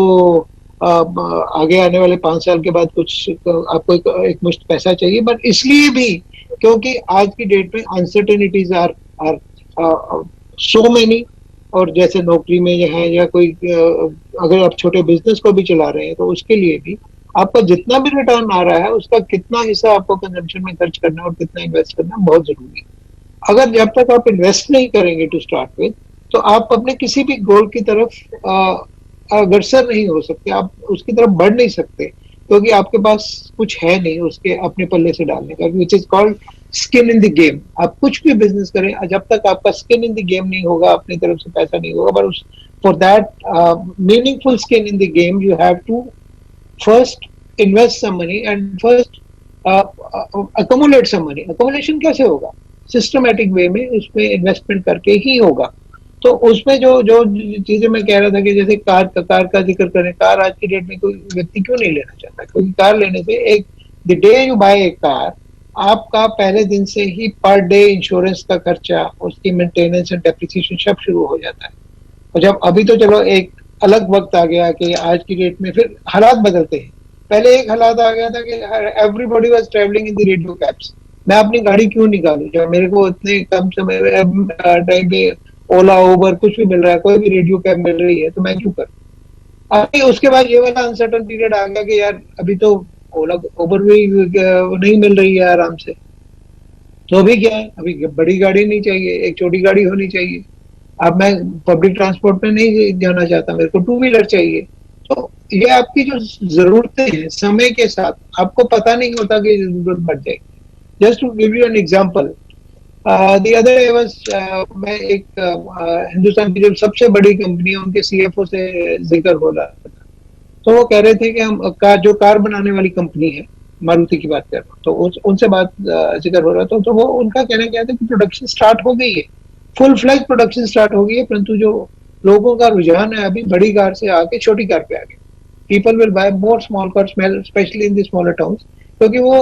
आगे आने वाले 5 साल के बाद कुछ आपको एक मुश्त पैसा चाहिए, बट इसलिए भी क्योंकि आज की डेट में अनसर्टेनिटीज आर सो मेनी। और जैसे नौकरी में है या कोई अगर आप छोटे बिजनेस को भी चला रहे हैं तो उसके लिए भी आपका जितना भी रिटर्न आ रहा है उसका कितना हिस्सा आपको कंजम्पशन में खर्च करना और कितना इन्वेस्ट करना बहुत जरूरी है। अगर जब तक आप इन्वेस्ट नहीं करेंगे टू स्टार्ट विद, तो आप अपने किसी भी गोल की तरफ अग्रसर नहीं हो सकते, आप उसकी तरफ बढ़ नहीं सकते, क्योंकि आपके पास कुछ है नहीं उसके अपने पल्ले से डालने का, which is called skin in the game. आप कुछ भी बिजनेस करें, जब तक आपका स्किन इन द गेम नहीं होगा, अपनी तरफ से पैसा नहीं होगा, पर for that meaningful skin in the game you have to first invest some money and first accumulate some money। accumulation कैसे होगा? सिस्टमैटिक वे में उसमें इन्वेस्टमेंट करके ही होगा। तो उसमें जो जो चीजें मैं कह रहा था कि जैसे कार का जिक्र करें, कार आज की डेट में कोई व्यक्ति क्यों नहीं लेना चाहता? क्योंकि कार लेने से एक the day you buy a car, आपका पहले दिन से ही पर डे इंश्योरेंस का खर्चा, उसकी मेंटेनेंस एंड डेप्रिसिएशन सब शुरू हो जाता है। और जब अभी तो चलो एक अलग वक्त आ गया कि आज की डेट में फिर हालात बदलते हैं। पहले एक हालात आ गया था कि everybody was travelling in the radio cabs. मैं अपनी गाड़ी क्यों निकालूं जब मेरे को इतने कम समय टाइम पे ओला, उबर कुछ भी मिल रहा है, कोई भी रेडियो कैब मिल रही है, तो मैं क्यों करूं? अभी उसके बाद ये वाला अनसर्टन पीरियड आ गया कि यार अभी तो ओला उबर भी नहीं मिल रही है आराम से, तो अभी क्या है, अभी बड़ी गाड़ी नहीं चाहिए, एक छोटी गाड़ी होनी चाहिए। अब मैं पब्लिक ट्रांसपोर्ट में नहीं जाना चाहता, मेरे को 2 व्हीलर चाहिए। तो ये आपकी जो जरूरतें हैं समय के साथ आपको पता नहीं होता कि जरूरत बढ़ जाएगी। Just to give you an example, the other day was मैं एक हिंदुस्तान की जो सबसे बड़ी कंपनी है उनके सीएफओ से जिक्र हो रहा था, तो वो कह रहे थे कि हम जो कार बनाने वाली कंपनी है, मारुति की बात कर रहा हूँ, तो उनसे बात जिक्र हो रहा था। तो वो उनका कहना क्या था कि प्रोडक्शन स्टार्ट हो गई है, फुल फ्लैज प्रोडक्शन स्टार्ट हो गई है, परंतु जो लोगों का रुझान है अभी बड़ी कार से आके छोटी कार पे आ गया। People will buy more small car, specially in the smaller towns, क्योंकि वो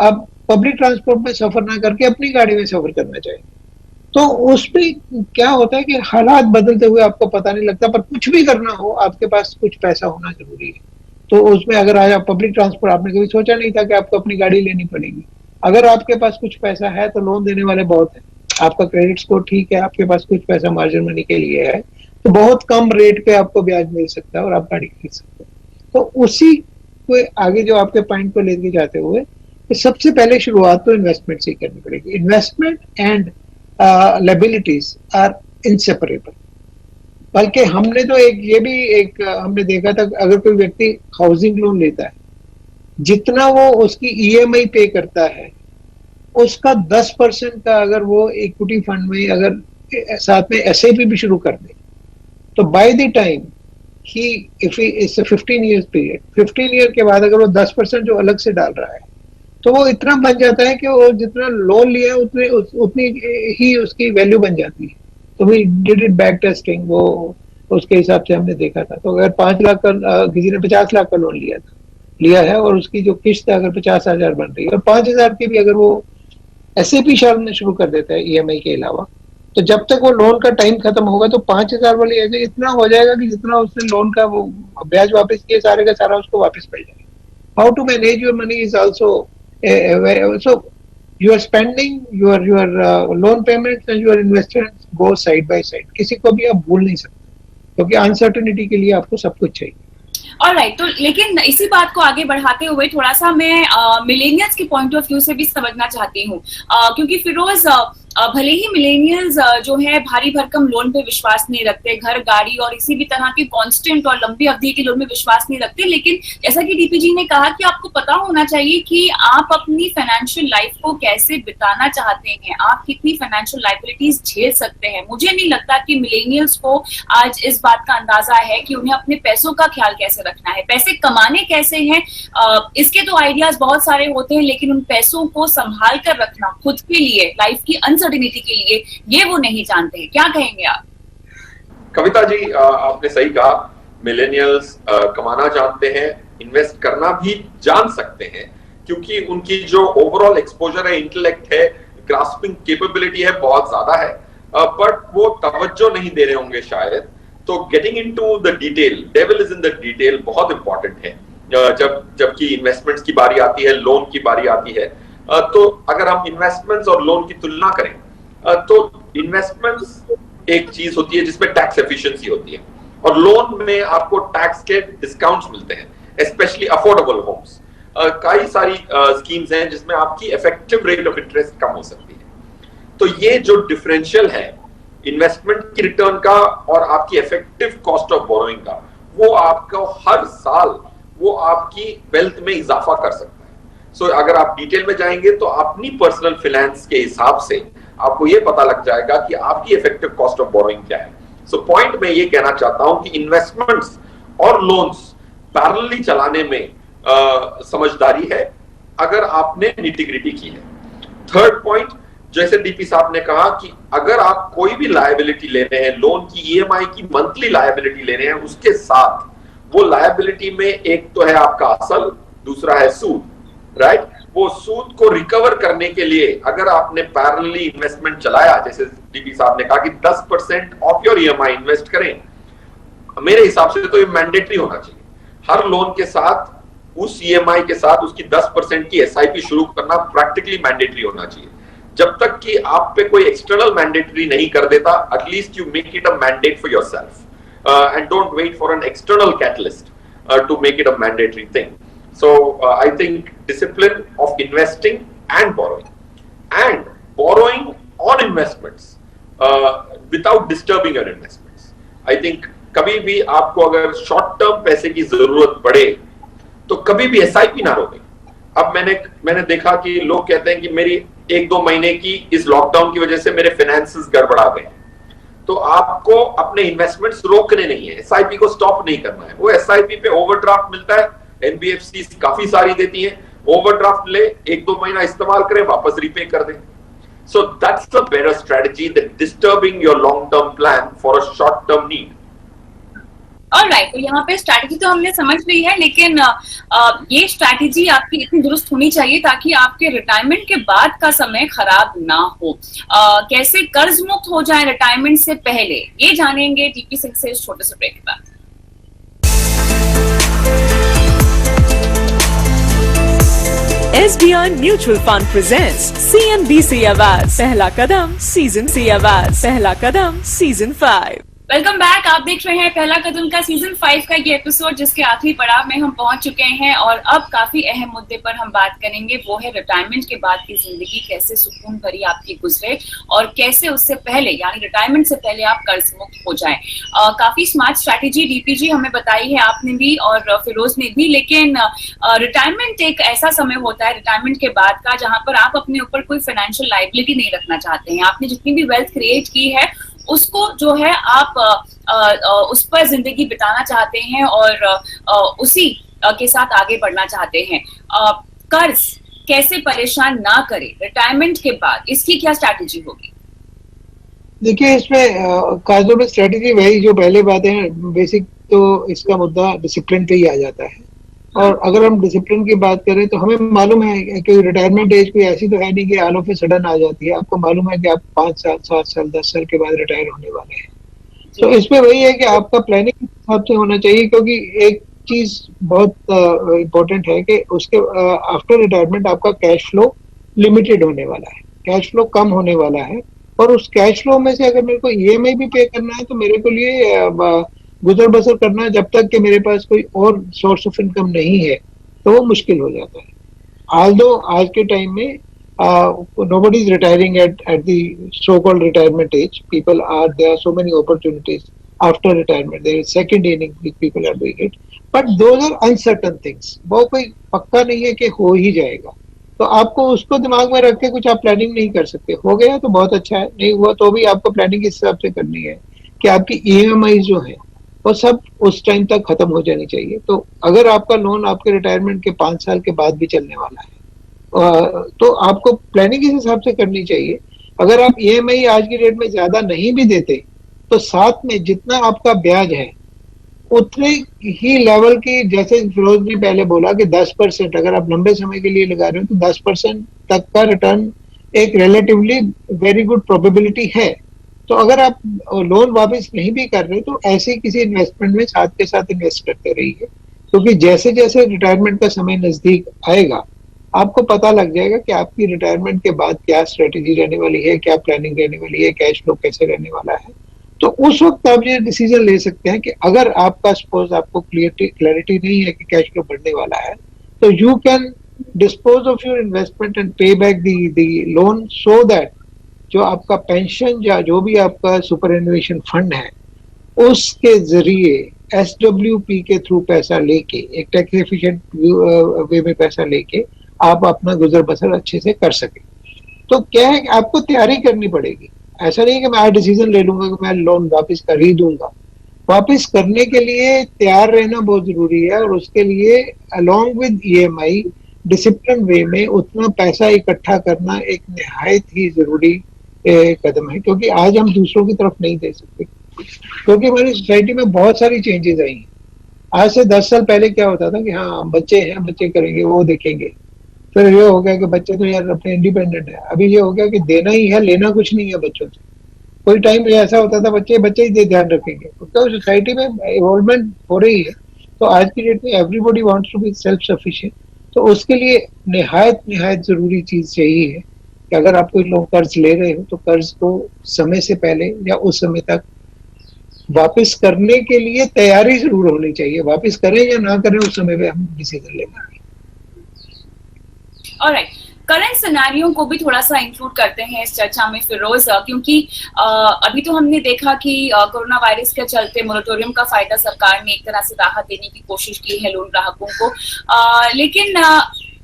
अब पब्लिक ट्रांसपोर्ट में सफर ना करके अपनी गाड़ी में सफर करना चाहिए। तो उसमें क्या होता है कि हालात बदलते हुए आपको पता नहीं लगता, पर कुछ भी करना हो आपके पास कुछ पैसा होना जरूरी है। तो उसमें अगर आज आप पब्लिक ट्रांसपोर्ट, आपने कभी सोचा नहीं था कि आपको अपनी गाड़ी लेनी पड़ेगी। अगर आपके पास कुछ पैसा है तो लोन देने वाले बहुत है, आपका क्रेडिट स्कोर ठीक है, आपके पास कुछ पैसा मार्जिन मनी के लिए है, तो बहुत कम रेट पे आपको ब्याज मिल सकता है और आप गाड़ी खरीद सकते हैं। तो उसी को आगे जो आपके पॉइंट को लेके जाते हुए, तो सबसे पहले शुरुआत तो इन्वेस्टमेंट से करनी पड़ेगी। Investment and liabilities are inseparable. बल्कि हमने तो हमने देखा था, अगर कोई व्यक्ति हाउसिंग लोन लेता है, जितना वो उसकी ईएमआई पे करता है, उसका 10% का अगर वो इक्विटी फंड में अगर साथ में एसआईपी भी शुरू कर दे, तो by the time if it's 15 years period, 15 year के बाद अगर वो 10% जो अलग से डाल रहा है, तो वो इतना बन जाता है कि वो जितना लोन लिया है उतनी ही उसकी वैल्यू बन जाती है। तो we did it back testing, वो उसके हिसाब से हमने देखा था। तो अगर 5 लाख का किसी ने 50 लाख का लोन लिया है और उसकी जो किस्त अगर 50,000 बन रही है और 5,000 की भी अगर वो एसआईपी शुरू कर देता है ईएमआई के अलावा, तो जब तक वो लोन का टाइम खत्म होगा तो 5,000 वाली ऐसे इतना हो जाएगा कि जितना उसने लोन का वो ब्याज वापस किया सारे का सारा उसको वापस मिल जाएगा। How to manage your money is also so your spending, your loan payments and your investments go side by side। किसी को भी आप भूल नहीं सकते, क्योंकि अनसर्टेनिटी के लिए आपको सब कुछ चाहिए। ऑलराइट, तो लेकिन इसी बात को आगे बढ़ाते हुए थोड़ा सा मैं मिलेनियल्स के पॉइंट ऑफ व्यू से भी समझना चाहती हूँ, क्योंकि फिरोज भले ही मिलेनियल्स जो है भारी भरकम लोन पे विश्वास नहीं रखते, घर गाड़ी और इसी भी तरह के कांस्टेंट और लंबी अवधि के लोन में विश्वास नहीं रखते, लेकिन जैसा कि डीपी जी ने कहा कि आपको पता होना चाहिए कि आप अपनी फाइनेंशियल लाइफ को कैसे बिताना चाहते हैं, आप कितनी फाइनेंशियल लायबिलिटीज झेल सकते हैं। मुझे नहीं लगता कि मिलेनियल्स को आज इस बात का अंदाजा है कि उन्हें अपने पैसों का ख्याल कैसे रखना है, पैसे कमाने कैसे हैं, इसके तो आइडियाज बहुत सारे होते हैं, लेकिन उन पैसों को संभाल कर रखना खुद के लिए, लाइफ की अनसर्टेनिटी के लिए, ये वो नहीं जानते हैं। क्या कहेंगे आप? कविता जी, आपने सही कहा, मिलेनियल्स कमाना जानते हैं, इन्वेस्ट करना भी जान सकते हैं, क्योंकि उनकी जो ओवरऑल एक्सपोजर है, इंटेलेक्ट है, ग्रास्पिंग कैपेबिलिटी है, बहुत ज्यादा है, बट वो तवज्जो नहीं दे रहे होंगे शायद। तो getting into the detail, devil is in the detail, बहुत इंपॉर्टेंट है। जबकि इन्वेस्टमेंट्स की बारी आती है, लोन की बारी आती है, तो अगर हम इन्वेस्टमेंट्स और लोन की तुलना करें, तो इन्वेस्टमेंट्स एक चीज होती है जिसमें टैक्स एफिशिएंसी होती है, और लोन में आपको टैक्स के डिस्काउंट्स मिलते हैं, स्पेशली अफोर्डेबल होम्स। कई सारी स्कीम्स हैं जिसमें आपकी इफेक्टिव रेट ऑफ इंटरेस्ट कम हो सकती है। तो ये जो डिफरेंशियल है इन्वेस्टमेंट की रिटर्न का और आपकी इफेक्टिव कॉस्ट ऑफ बोरोइंग का, वो आपको हर साल वो आपकी वेल्थ में इजाफा कर सकता है। सो अगर आप डिटेल में जाएंगे तो अपनी पर्सनल फाइनेंस के हिसाब से आपको ये पता लग जाएगा कि आपकी इफेक्टिव कॉस्ट ऑफ बोरोइंग क्या है। सो पॉइंट मैं ये कहना चाहता हूं कि इन्वेस्टमेंट्स और लोन्स पैरेलली चलाने में समझदारी है, अगर आपने निटिग्रिटी की है। थर्ड पॉइंट, जैसे डीपी साहब ने कहा कि अगर आप कोई भी लायबिलिटी ले रहे हैं, लोन की ईएमआई की मंथली लायबिलिटी ले रहे हैं, उसके साथ वो लायबिलिटी में एक तो है आपका असल, दूसरा है सूद, राइट? वो सूद को रिकवर करने के लिए अगर आपने पैरेलली इन्वेस्टमेंट चलाया, जैसे डीपी साहब ने कहा कि 10% ऑफ योर ईएमआई इन्वेस्ट करें, मेरे हिसाब से तो ये मैंडेटरी होना चाहिए। हर लोन के साथ, उस ईएमआई के साथ उसकी 10% की एसआईपी शुरू करना प्रैक्टिकली मैंडेटरी होना चाहिए। जब तक कि आप पे कोई एक्सटर्नल मैंडेटरी नहीं कर देता, at least you make it a mandate for yourself and don't wait for an external catalyst to make it a mandatory thing. So I think discipline of investing and borrowing on investments without disturbing your investments. I think कभी भी आपको अगर शॉर्ट टर्म पैसे की जरूरत पड़े तो कभी भी एसआईपी ना रोकें। अब मैंने देखा कि लोग कहते हैं कि मेरी 1-2 महीने की इस लॉकडाउन की वजह से मेरे फाइनेंसेस गड़बड़ा गए, तो आपको अपने इन्वेस्टमेंट्स रोकने नहीं है, एसआईपी को स्टॉप नहीं करना है। वो एसआईपी पे ओवरड्राफ्ट मिलता है, एनबीएफसी काफी सारी देती हैं, ओवरड्राफ्ट ले, 1-2 महीना इस्तेमाल करें, वापस रीपे कर दें। So that's the better strategy than disturbing your long term plan for a short term need. Alright, तो यहाँ पे स्ट्रैटेजी तो हमने समझ ली है, लेकिन ये स्ट्रैटेजी आपकी इतनी दुरुस्त होनी चाहिए ताकि आपके रिटायरमेंट के बाद का समय खराब ना हो। कैसे कर्ज मुक्त हो जाए रिटायरमेंट से पहले, ये जानेंगे डीपी सिंह से इस छोटे से ब्रेक के बाद। SBI Mutual Fund presents CNBC Awards पहला कदम Season 5। Welcome back. आप देख रहे हैं पहला कदम का सीजन 5 का ये एपिसोड, जिसके आखिरी पड़ाव में हम पहुंच चुके हैं और अब काफी अहम मुद्दे पर हम बात करेंगे। वो है रिटायरमेंट के बाद की जिंदगी कैसे सुकून भरी आपकी गुजरे और कैसे उससे पहले यानी रिटायरमेंट से पहले आप कर्ज मुक्त हो जाएं। काफी स्मार्ट स्ट्रैटेजी डीपीजी हमें बताई है आपने भी और फिरोज ने भी। लेकिन रिटायरमेंट एक ऐसा समय होता है रिटायरमेंट के बाद का जहां पर आप अपने ऊपर कोई फाइनेंशियल लायबिलिटी नहीं रखना चाहते हैं। आपने जितनी भी वेल्थ क्रिएट की है उसको जो है आप उस पर जिंदगी बिताना चाहते हैं और उसी के साथ आगे बढ़ना चाहते हैं। कर्ज कैसे परेशान ना करे रिटायरमेंट के बाद, इसकी क्या स्ट्रैटेजी होगी? देखिए, इसमें कर्जों में स्ट्रेटेजी वही जो पहले बातें हैं बेसिक, तो इसका मुद्दा डिसिप्लिन पे ही आ जाता है। और अगर हम डिसिप्लिन की बात करें तो हमें मालूम है कि रिटायरमेंट एज कोई ऐसी तो है नहीं कि ऑल ऑफ ए सडन आ जाती है। आपको मालूम है कि आप 5 साल 7 साल 10 साल के बाद रिटायर होने वाले हैं। तो इसमें वही है कि आपका प्लानिंग के हिसाब से होना चाहिए, क्योंकि एक चीज बहुत इम्पोर्टेंट है कि उसके आफ्टर रिटायरमेंट आपका कैश फ्लो लिमिटेड होने वाला है, कैश फ्लो कम होने वाला है। और उस कैश फ्लो में से अगर मेरे को ईएमआई भी पे करना है तो मेरे को लिए गुजर बसर करना है, जब तक कि मेरे पास कोई और सोर्स ऑफ इनकम नहीं है तो वो मुश्किल हो जाता है। आल्दो आज के टाइम में nobody is retiring at the so-called retirement age. There are so many opportunities after retirement. There is second inning which people are doing it, but those are uncertain things. वो कोई पक्का नहीं है कि हो ही जाएगा, तो आपको उसको दिमाग में रख के कुछ आप प्लानिंग नहीं कर सकते। हो गया तो बहुत अच्छा है, नहीं हुआ तो भी आपको प्लानिंग इस हिसाब से करनी है कि आपकी ईएमआई जो है वो सब उस टाइम तक खत्म हो जानी चाहिए। तो अगर आपका लोन आपके रिटायरमेंट के 5 साल के बाद भी चलने वाला है तो आपको प्लानिंग इस हिसाब से करनी चाहिए। अगर आप ईएमआई आज की डेट में ज्यादा नहीं भी देते तो साथ में जितना आपका ब्याज है उतने ही लेवल की, जैसे फिरोज ने पहले बोला कि 10% अगर आप लंबे समय के लिए लगा रहे हो तो 10% तक का रिटर्न एक रिलेटिवली वेरी गुड प्रोबेबिलिटी है। तो अगर आप लोन वापस नहीं भी कर रहे तो ऐसे किसी इन्वेस्टमेंट में साथ के साथ इन्वेस्ट करते रहिए, क्योंकि जैसे जैसे रिटायरमेंट का समय नजदीक आएगा आपको पता लग जाएगा कि आपकी रिटायरमेंट के बाद क्या स्ट्रेटेजी रहने वाली है, क्या प्लानिंग रहने वाली है, कैश फ्लो कैसे रहने वाला है। तो उस वक्त आप ये डिसीजन ले सकते हैं कि अगर आपका सपोज आपको क्लैरिटी नहीं है कि कैश फ्लो बढ़ने वाला है तो you can dispose of your investment and pay back the loan, so that जो आपका पेंशन या जो भी आपका सुपर एनुएशन फंड है उसके जरिए SWP के थ्रू पैसा लेके, एक टैक्स एफिशिएंट वे में पैसा लेके आप अपना गुजर बसर अच्छे से कर सके। तो क्या है कि आपको तैयारी करनी पड़ेगी। ऐसा नहीं कि मैं आज डिसीजन ले लूंगा कि मैं लोन वापस कर ही दूंगा। वापस करने के लिए तैयार रहना बहुत जरूरी है और उसके लिए along with EMI discipline way में उतना पैसा इकट्ठा करना एक निहायत ही जरूरी कदम है, क्योंकि आज हम दूसरों की तरफ नहीं दे सकते, क्योंकि हमारी सोसाइटी में बहुत सारी चेंजेस आई हैं। आज से 10 साल पहले क्या होता था कि हाँ बच्चे हैं, बच्चे करेंगे, वो देखेंगे। फिर ये हो गया कि बच्चे तो यार अपने इंडिपेंडेंट है। अभी ये हो गया कि देना ही है, लेना कुछ नहीं है बच्चों से। कोई टाइम ऐसा होता था बच्चे ही ध्यान रखेंगे, तो सोसाइटी में इवॉल्वमेंट हो रही है। तो आज की डेट में everybody wants to be self sufficient. तो उसके लिए निहायत जरूरी चीज यही है कि अगर आप कोई लोग कर्ज ले रहे हो तो कर्ज को समय से पहले या उस समय तक वापस करने के लिए तैयारी जरूर होनी चाहिए। वापस करें या ना करें उस समय पे हम डिसीजन लेना है। ऑलराइट, करंट सिनेरियो को भी थोड़ा सा इंक्लूड करते हैं इस चर्चा में फिरोज, क्योंकि अभी तो हमने देखा कि कोरोना वायरस के चलते मोरेटोरियम का फायदा सरकार ने एक तरह से राहत देने की कोशिश की है लोन ग्राहकों को, लेकिन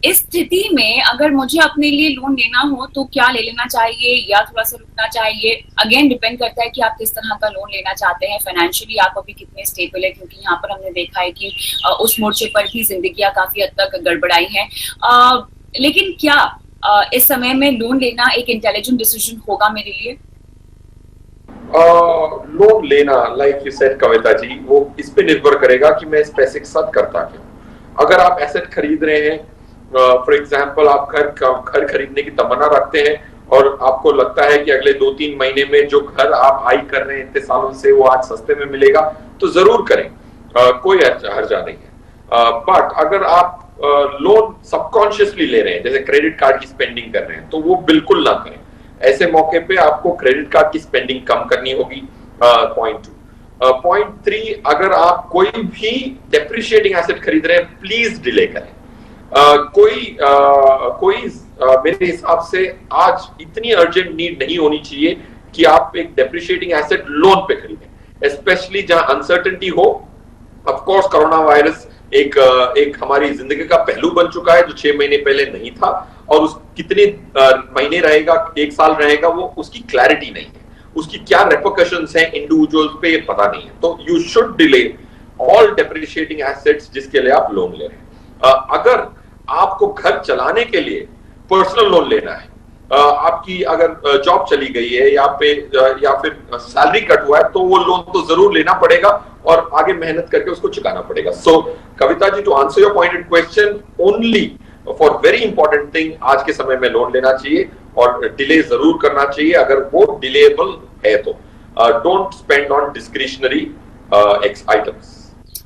इस स्थिति में अगर मुझे अपने लिए लोन लेना हो तो क्या ले लेना चाहिए या थोड़ा सा रुकना चाहिए? अगेन डिपेंड करता है कि आप किस तरह का लोन लेना चाहते हैं, फाइनेंशियली आप अभी कितने स्टेबल है, क्योंकि यहाँ पर हमने देखा है कि उस मोर्चे पर भी जिंदगियां काफी हद तक गड़बड़ाई हैं। लेकिन क्या इस समय में लोन लेना एक इंटेलिजेंट डिसीजन होगा मेरे लिए? लोन लेना like you said Kavita ji, वो इस पे निर्भर करेगा कि मैं इस पैसे के साथ करता क्यों। अगर आप एसेट खरीद रहे हैं, फॉर एग्जाम्पल आप घर खरीदने की तमन्ना रखते हैं और आपको लगता है कि अगले 2-3 महीने में जो घर आप आई कर रहे हैं इतने सालों से वो आज सस्ते में मिलेगा, तो जरूर करें, कोई हर्जा नहीं है। बट अगर आप लोन सबकॉन्शियसली ले रहे हैं, जैसे क्रेडिट कार्ड की स्पेंडिंग कर रहे हैं, तो वो बिल्कुल ना करें। ऐसे मौके पे आपको क्रेडिट कार्ड की स्पेंडिंग कम करनी होगी, पॉइंट 2। पॉइंट 3, अगर आप कोई भी डेप्रिशिएटिंग एसेट खरीद रहे हैं प्लीज डिले करें। मेरे हिसाब से आज इतनी अर्जेंट नीड नहीं होनी चाहिए कि आप एक डेप्रिशिएटिंग एसेट लोन पे खरीदें, स्पेशली जहां अनसर्टेनिटी हो। ऑफ कोर्स कोरोना वायरस एक हमारी जिंदगी का पहलू बन चुका है जो 6 महीने पहले नहीं था, और उस कितने महीने रहेगा, 1 साल रहेगा, वो उसकी क्लैरिटी नहीं है, उसकी क्या रेपरकशंस हैं इंडिविजुअल पे ये पता नहीं है। तो you should delay all depreciating assets जिसके लिए आप लोन ले रहे हैं। अगर आपको घर चलाने के लिए पर्सनल लोन लेना है, आपकी अगर जॉब चली गई है या फिर सैलरी कट हुआ है, तो वो लोन तो जरूर लेना पड़ेगा और आगे मेहनत करके उसको चुकाना पड़ेगा। So Kavita ji, to answer your pointed question, only for very important thing आज के समय में लोन लेना चाहिए और डिले जरूर करना चाहिए अगर वो डिलेबल है तो। Don't spend on discretionary items.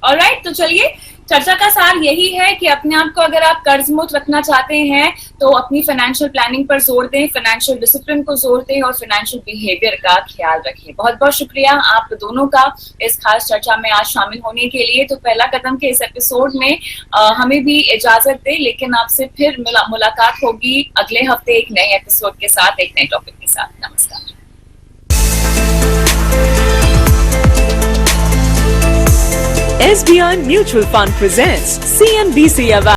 Alright, तो चलिए, चर्चा का सार यही है कि अपने आप को अगर आप कर्ज मुक्त रखना चाहते हैं तो अपनी फाइनेंशियल प्लानिंग पर जोर दें, फाइनेंशियल डिसिप्लिन को जोर दें और फाइनेंशियल बिहेवियर का ख्याल रखें। बहुत बहुत शुक्रिया आप दोनों का इस खास चर्चा में आज शामिल होने के लिए। तो पहला कदम के इस एपिसोड में हमें भी इजाजत दे, लेकिन आपसे फिर मुलाकात होगी अगले हफ्ते एक नए एपिसोड के साथ, एक नए टॉपिक के साथ। नमस्कार। SBI Mutual Fund presents CNBC Awards.